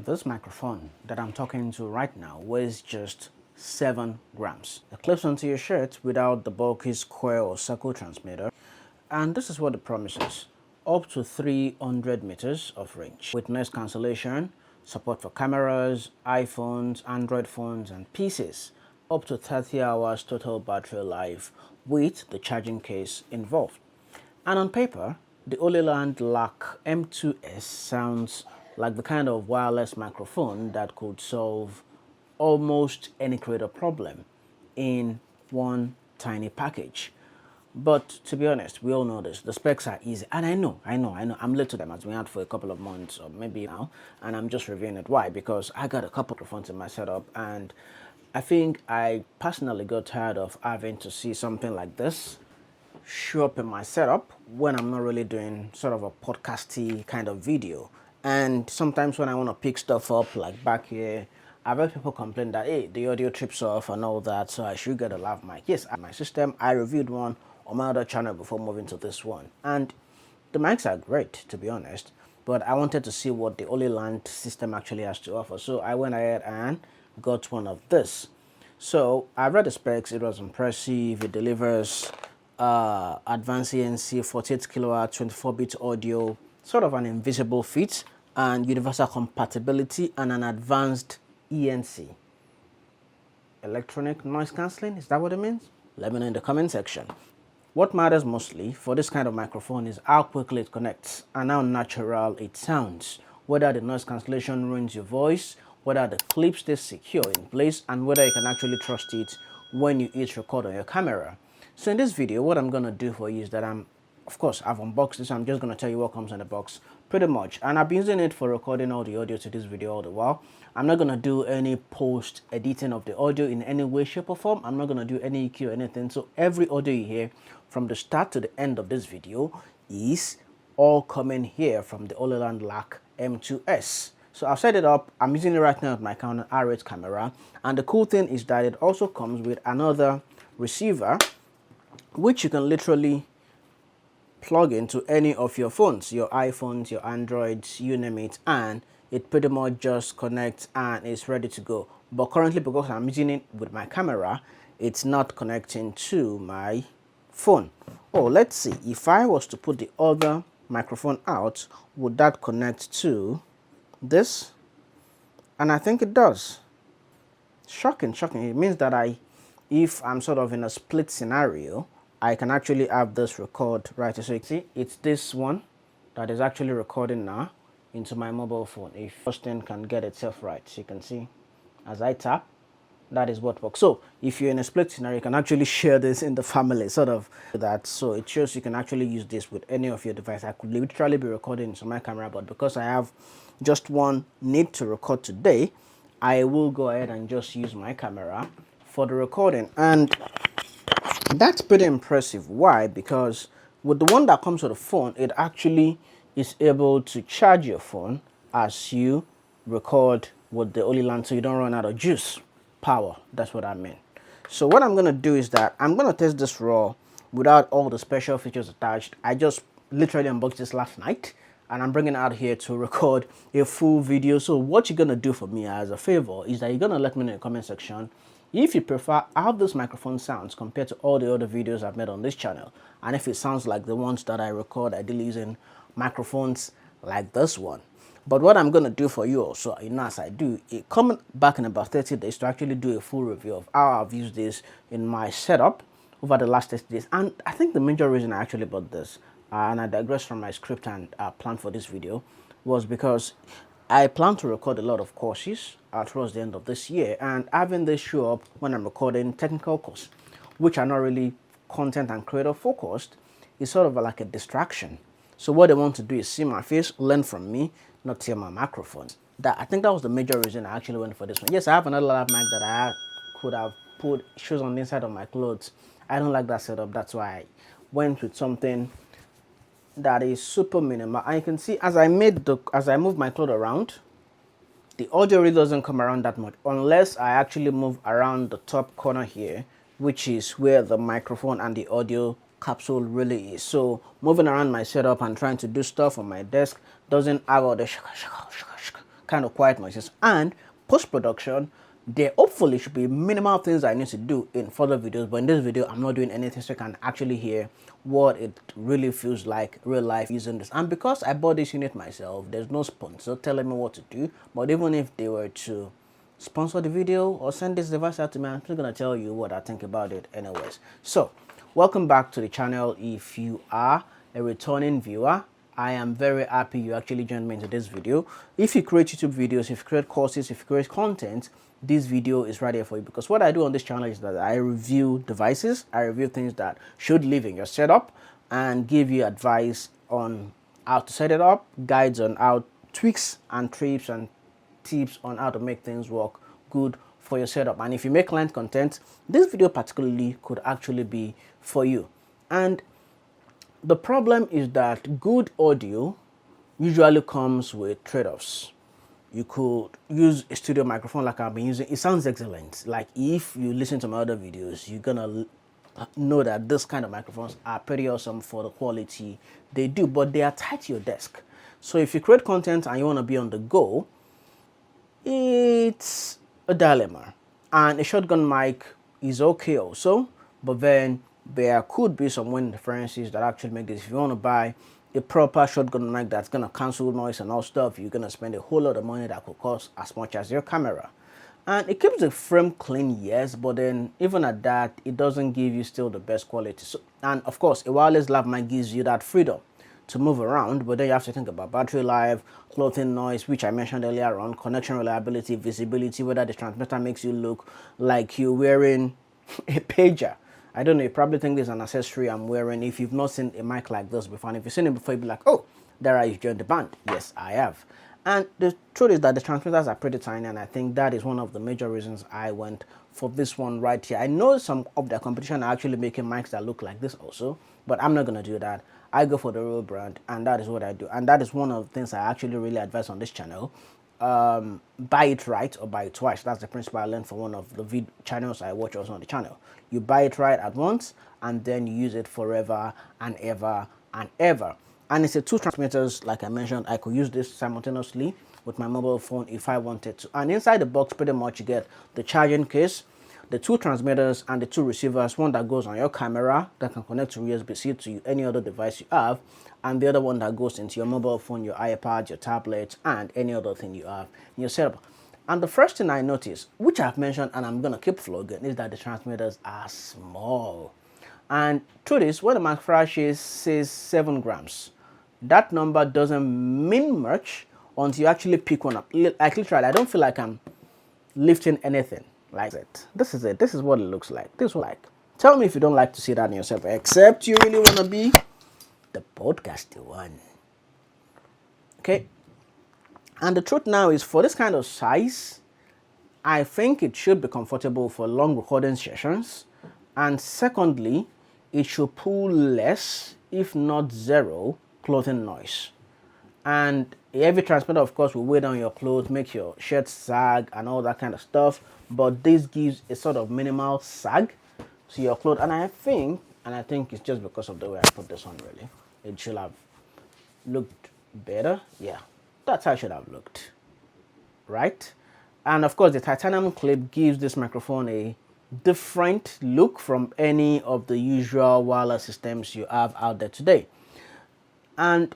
This microphone that I'm talking to right now weighs just 7 grams. It clips onto your shirt without the bulky square or circle transmitter. And this is what it promises. Up to 300 meters of range with noise cancellation, support for cameras, iPhones, Android phones and PCs. Up to 30 hours total battery life with the charging case involved. And on paper, the Hollyland Lark M2S sounds like the kind of wireless microphone that could solve almost any creator problem in one tiny package. But to be honest, we all know this. The specs are easy. And I know. I'm late to them. It's been out for a couple of months or maybe now. And I'm just reviewing it. Why? Because I got a couple of microphones in my setup. And I think I personally got tired of having to see something like this show up in my setup when I'm not really doing sort of a podcasty kind of video. And sometimes when I want to pick stuff up, like back here, I've heard people complain that, hey, the audio trips off and all that, so I should get a lav mic. Yes, my system, I reviewed one on my other channel before moving to this one. And the mics are great, to be honest, but I wanted to see what the Hollyland system actually has to offer. So I went ahead and got one of this. So I read the specs, it was impressive. It delivers advanced ANC, 48 kilowatt, 24-bit audio, sort of an invisible fit, and universal compatibility, and an advanced ENC. Electronic noise cancelling, is that what it means? Let me know in the comment section. What matters mostly for this kind of microphone is how quickly it connects and how natural it sounds. Whether the noise cancellation ruins your voice, whether the clip stays secure in place, and whether you can actually trust it when you hit record on your camera. So in this video, what I'm going to do for you is that of course, I've unboxed this. I'm just going to tell you what comes in the box pretty much. And I've been using it for recording all the audio to this video all the while. I'm not going to do any post editing of the audio in any way, shape or form. I'm not going to do any EQ or anything. So every audio you hear from the start to the end of this video is all coming here from the Hollyland Lark M2S. So I've set it up. I'm using it right now with my Canon R8 camera. And the cool thing is that it also comes with another receiver, which you can literally plug into any of your phones, your iPhones, your Androids, you name it, and it pretty much just connects and is ready to go. But currently, because I'm using it with my camera, it's not connecting to my phone. Oh, let's see. If I was to put the other microphone out, would that connect to this? And I think it does. Shocking. It means that if I'm sort of in a split scenario, I can actually have this record right. So you see, it's this one that is actually recording now into my mobile phone. If Austin can get itself right, so you can see as I tap, that is what works. So if you're in a split scenario, you can actually share this in the family, sort of that. So it shows you can actually use this with any of your devices. I could literally be recording into my camera, but because I have just one need to record today, I will go ahead and just use my camera for the recording. And that's pretty impressive. Why? Because with the one that comes with the phone, it actually is able to charge your phone as you record with the Hollyland, so you don't run out of juice power. That's what I mean. So what I'm going to do is that I'm going to test this raw without all the special features attached. I just literally unboxed this last night and I'm bringing it out here to record a full video. So what you're going to do for me as a favor is that you're going to let me know in the comment section if you prefer how this microphone sounds compared to all the other videos I've made on this channel, and if it sounds like the ones that I record ideally using microphones like this one. But what I'm going to do for you also, as I do, come back in about 30 days to actually do a full review of how I've used this in my setup over the last 30 days. And I think the major reason I actually bought this, and I digress from my script and plan for this video, was because I plan to record a lot of courses towards the end of this year, and having this show up when I'm recording technical courses, which are not really content and creator focused, is sort of like a distraction. So what they want to do is see my face, learn from me, not hear my microphone. I think that was the major reason I actually went for this one. Yes, I have another lav mic that I could have put shoes on the inside of my clothes. I don't like that setup. That's why I went with something that is super minimal. And you can see as I move my clothes around, the audio really doesn't come around that much unless I actually move around the top corner here, which is where the microphone and the audio capsule really is. So moving around my setup and trying to do stuff on my desk doesn't have all the kind of quiet noises. And post-production, there hopefully should be minimal things I need to do in further videos, but in this video I'm not doing anything, so you can actually hear what it really feels like real life using this. And because I bought this unit myself, there's no sponsor telling me what to do. But even if they were to sponsor the video or send this device out to me, I'm still gonna tell you what I think about it anyways. So welcome back to the channel. If you are a returning viewer, I am very happy you actually joined me into this video. If you create YouTube videos, if you create courses, if you create content, this video is right here for you, because what I do on this channel is that I review devices, I review things that should live in your setup, and give you advice on how to set it up, guides on how, tweaks and tips and tips on how to make things work good for your setup. And if you make client content, this video particularly could actually be for you. And the problem is that good audio usually comes with trade-offs. You could use a studio microphone like I've been using. It sounds excellent. Like if you listen to my other videos, you're gonna know that this kind of microphones are pretty awesome for the quality they do, but they are tied to your desk. So if you create content and you want to be on the go, it's a dilemma. And a shotgun mic is okay also, but then there could be some wind differences that actually make this. If you want to buy a proper shotgun mic that's going to cancel noise and all stuff, you're going to spend a whole lot of money that could cost as much as your camera. And it keeps the frame clean, yes, but then even at that, it doesn't give you still the best quality. So, and of course, a wireless lav mic gives you that freedom to move around, but then you have to think about battery life, clothing noise, which I mentioned earlier on, connection reliability, visibility, whether the transmitter makes you look like you're wearing a pager. I don't know, you probably think this is an accessory I'm wearing. If you've not seen a mic like this before, and if you've seen it before, you'll be like, oh, there I joined the band. Yes, I have. And the truth is that the transmitters are pretty tiny, and I think that is one of the major reasons I went for this one right here. I know some of their competition are actually making mics that look like this also, but I'm not going to do that. I go for the real brand, and that is what I do. And that is one of the things I actually really advise on this channel. Buy it right or buy it twice. That's the principle I learned from one of the channels I watch also on the channel. You buy it right at once, and then you use it forever and ever and ever. And it's a two transmitters, like I mentioned. I could use this simultaneously with my mobile phone if I wanted to. And inside the box, pretty much you get the charging case, the two transmitters, and the two receivers. One that goes on your camera that can connect to USB-C to any other device you have, and the other one that goes into your mobile phone, your iPad, your tablet, and any other thing you have in your setup. And the first thing I noticed, which I've mentioned and I'm gonna keep flogging, is that the transmitters are small. And truth is, when the manufacturer says 7 grams, that number doesn't mean much until you actually pick one up. Like literally, I don't feel like I'm lifting anything like that. This is it. This is what it looks like. This is what like. Tell me if you don't like to see that in yourself, except you really want to be the podcasty one. Okay. And the truth now is, for this kind of size, I think it should be comfortable for long recording sessions. And secondly, it should pull less, if not zero, clothing noise. And a heavy transmitter, of course, will weigh down your clothes, make your shirt sag and all that kind of stuff. But this gives a sort of minimal sag to your clothes. And I think it's just because of the way I put this on, really. It should have looked better. Yeah, that's how it should have looked, right? And of course, the titanium clip gives this microphone a different look from any of the usual wireless systems you have out there today. And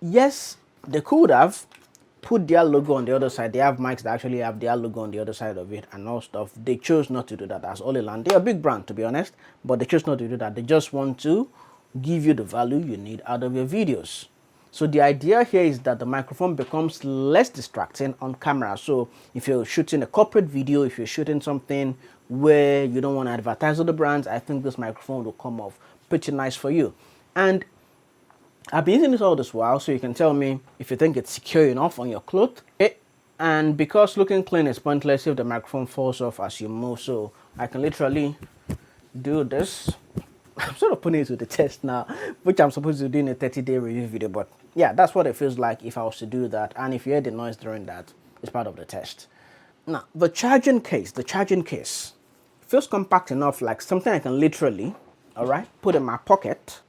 yes, they could have put their logo on the other side. They have mics that actually have their logo on the other side of it and all stuff. They chose not to do that as Hollyland. They're a big brand, to be honest, but they chose not to do that. They just want to give you the value you need out of your videos. So the idea here is that the microphone becomes less distracting on camera. So if you're shooting a corporate video, if you're shooting something where you don't want to advertise other brands, I think this microphone will come off pretty nice for you. And I've been using this all this while, so you can tell me if you think it's secure enough on your cloth. And because looking clean is pointless if the microphone falls off as you move, so I can literally do this. I'm sort of putting it to the test now, which I'm supposed to do in a 30-day review video, but yeah, that's what it feels like if I was to do that. And if you hear the noise during that, it's part of the test. Now, the charging case feels compact enough, like something I can literally, put in my pocket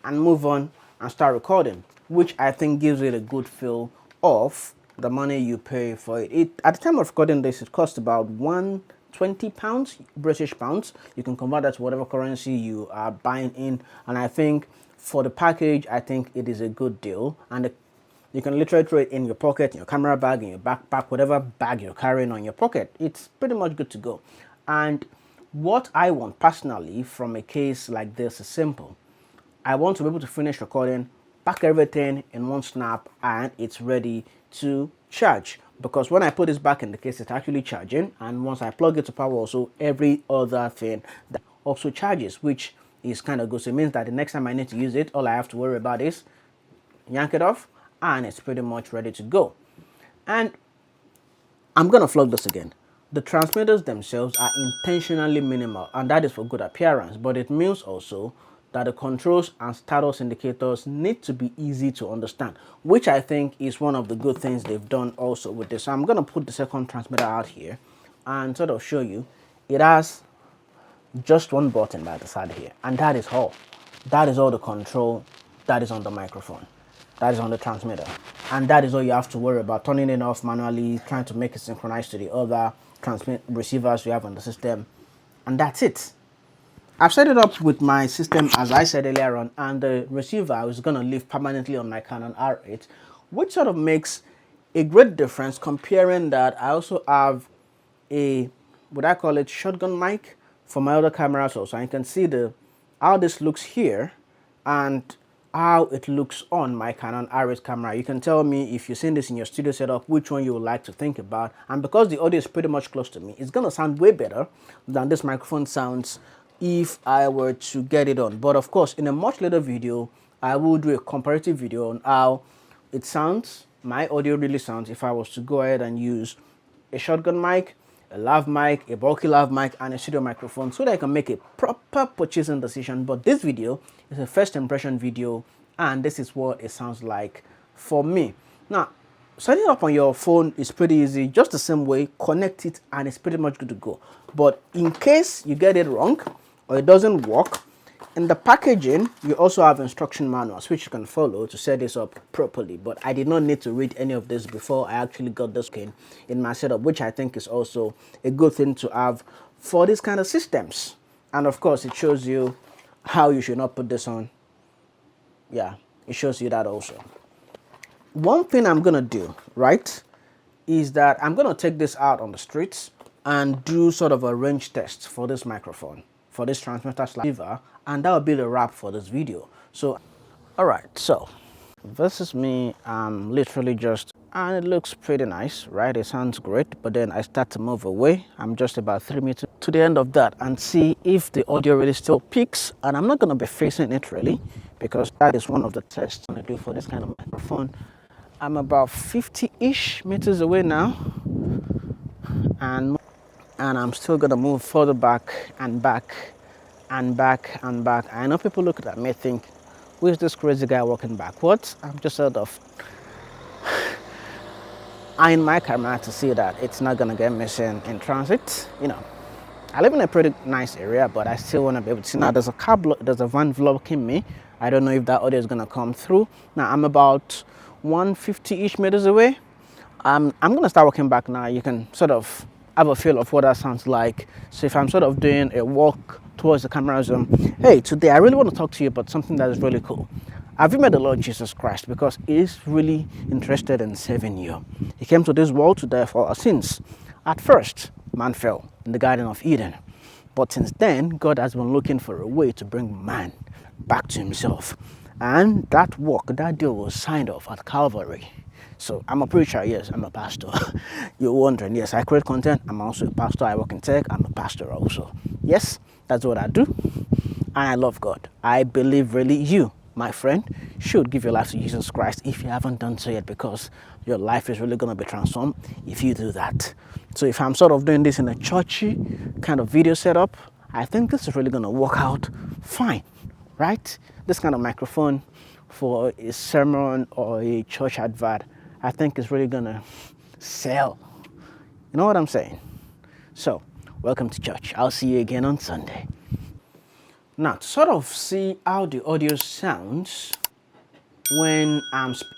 and move on and start recording, which I think gives it a good feel of the money you pay for it. At the time of recording this, it cost about £120, British pounds. You can convert that to whatever currency you are buying in, and I think for the package, I think it is a good deal. And you can literally throw it in your pocket, in your camera bag, in your backpack, whatever bag you're carrying on your pocket. It's pretty much good to go. And what I want personally from a case like this is simple. I want to be able to finish recording, pack everything in one snap, and it's ready to charge. Because when I put this back in the case, it's actually charging, and once I plug it to power, also every other thing that also charges, which is kind of good. So it means that the next time I need to use it, all I have to worry about is yank it off, and it's pretty much ready to go. And I'm gonna flog this again. The transmitters themselves are intentionally minimal, and that is for good appearance, but it means also that the controls and status indicators need to be easy to understand, which I think is one of the good things they've done also with this. So I'm gonna put the second transmitter out here and sort of show you. It has just one button by the side here, and that is all. That is all the control that is on the microphone, that is on the transmitter, and that is all you have to worry about, turning it off manually, trying to make it synchronize to the other receivers you have on the system, and that's it. I've set it up with my system as I said earlier on, and the receiver is going to live permanently on my Canon R8, which sort of makes a great difference comparing that I also have a, would I call it, shotgun mic for my other cameras also. And you can see how this looks here and how it looks on my Canon R8 camera. You can tell me if you've seen this in your studio setup, which one you would like to think about. And because the audio is pretty much close to me, it's going to sound way better than this microphone sounds if I were to get it on. But of course, in a much later video, I will do a comparative video on how it sounds, my audio really sounds, if I was to go ahead and use a shotgun mic, a lav mic, a bulky lav mic, and a studio microphone, so that I can make a proper purchasing decision. But this video is a first impression video, and this is what it sounds like for me. Now, setting up on your phone is pretty easy, just the same way, connect it, and it's pretty much good to go. But in case you get it wrong, or it doesn't work, in the packaging, you also have instruction manuals, which you can follow to set this up properly. But I did not need to read any of this before I actually got this in my setup, which I think is also a good thing to have for these kind of systems. And of course, it shows you how you should not put this on. Yeah, it shows you that also. One thing I'm gonna do, right, is that I'm gonna take this out on the streets and do sort of a range test for this microphone, for this transmitter receiver, and that will be the wrap for this video. So, all right, so this is me. I'm literally just, and it looks pretty nice, right? It sounds great, but then I start to move away. I'm just about 3 meters to the end of that and see if the audio really still peaks. And I'm not going to be facing it really, because that is one of the tests I'm going to do for this kind of microphone. I'm about 50-ish meters away now, and I'm still going to move further back and back and back and back. I know people look at me and think, who is this crazy guy walking backwards? I'm just sort of eyeing my camera to see that it's not gonna get missing in transit. You know, I live in a pretty nice area, but I still want to be able to see. Now there's a van blocking me. I don't know if that audio is gonna come through. Now I'm about 150-ish meters away. I'm gonna start walking back now. You can sort of have a feel of what that sounds like. So if I'm sort of doing a walk towards the camera zoom, hey, today I really want to talk to you about something that is really cool. Have you met the Lord Jesus Christ? Because he is really interested in saving you. He came to this world to die for our sins. At first, man fell in the Garden of Eden. But since then, God has been looking for a way to bring man back to himself. And that work, that deal was signed off at Calvary. So I'm a preacher, yes, I'm a pastor. You're wondering, yes, I create content. I'm also a pastor. I work in tech. I'm a pastor also. Yes, that's what I do. And I love God. I believe really you, my friend, should give your life to Jesus Christ if you haven't done so yet, because your life is really going to be transformed if you do that. So if I'm sort of doing this in a churchy kind of video setup, I think this is really going to work out fine, right? This kind of microphone for a sermon or a church advert, I think is really going to sell. You know what I'm saying? So, welcome to church. I'll see you again on Sunday. Now, to sort of see how the audio sounds, when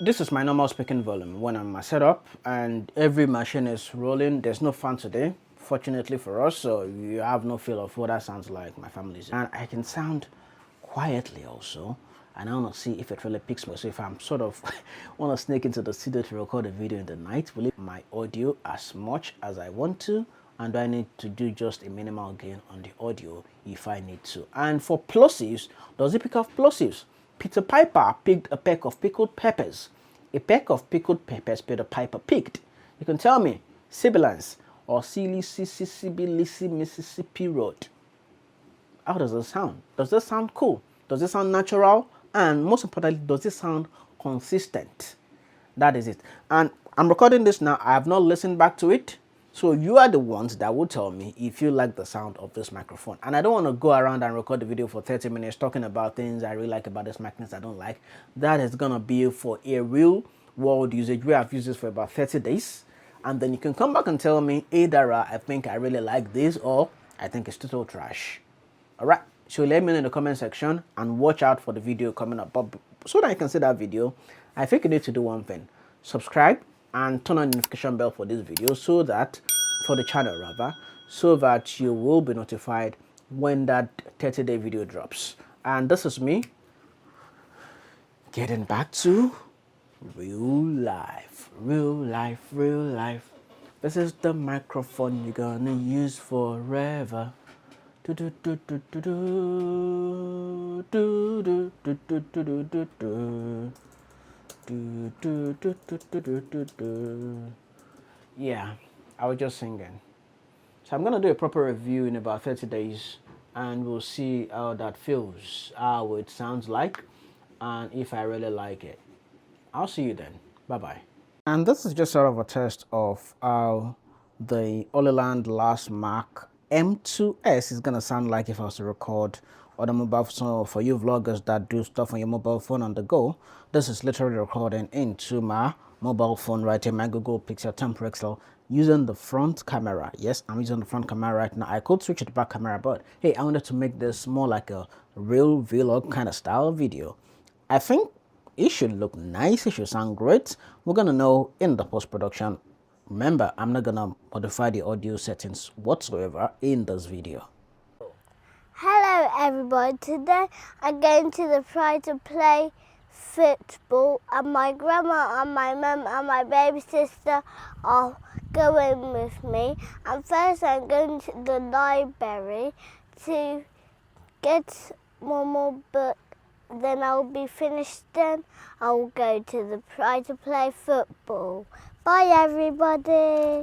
this is my normal speaking volume when I'm set up and every machine is rolling. There's no fan today, fortunately for us, so you have no feel of what that sounds like. My family's, and I can sound quietly also, and I want to see if it really picks me. So if I'm sort of want to sneak into the studio to record a video in the night, will it my audio as much as I want to, and do I need to do just a minimal gain on the audio if I need to? And for plosives, does it pick up plosives? Peter Piper picked a peck of pickled peppers. A peck of pickled peppers Peter Piper picked. You can tell me sibilance or Sibilisi Mississippi Road. How does it sound? Does this sound cool? Does it sound natural? And most importantly, does it sound consistent? That is it. And I'm recording this now. I have not listened back to it. So you are the ones that will tell me if you like the sound of this microphone. And I don't want to go around and record the video for 30 minutes talking about things I really like about this mic, things I don't like. That is going to be for a real world usage where I've used this for about 30 days. And then you can come back and tell me either I think I really like this or I think it's total trash. Alright, so let me know in the comment section and watch out for the video coming up. But so that I can see that video, I think you need to do one thing. Subscribe and turn on the notification bell for this video so that, for the channel rather, so that you will be notified when that 30-day video drops. And this is me getting back to real life, real life, real life. This is the microphone you're gonna use forever. Do do do do do do do do do do do do do. Do, do, do, do, do, do, do, do. Yeah, I was just singing. So I'm going to do a proper review in about 30 days and we'll see how that feels, how it sounds like, and if I really like it. I'll see you then. Bye-bye. And this is just sort of a test of how the Hollyland Lark M2S is going to sound like if I was to record on a mobile phone. So for you vloggers that do stuff on your mobile phone on the go, this is literally recording into my mobile phone right here, my Google Pixel 10 Pro XL, using the front camera. Yes, I'm using the front camera right now. I could switch to the back camera, but hey, I wanted to make this more like a real vlog kind of style video. I think it should look nice, it should sound great. We're gonna know in the post-production. Remember, I'm not gonna modify the audio settings whatsoever in this video. Hello everybody, today I'm going to the pride to play football and my grandma and my mum and my baby sister are going with me. And first I'm going to the library to get one more book, then I'll be finished, then I'll go to the pride to play football. Bye everybody!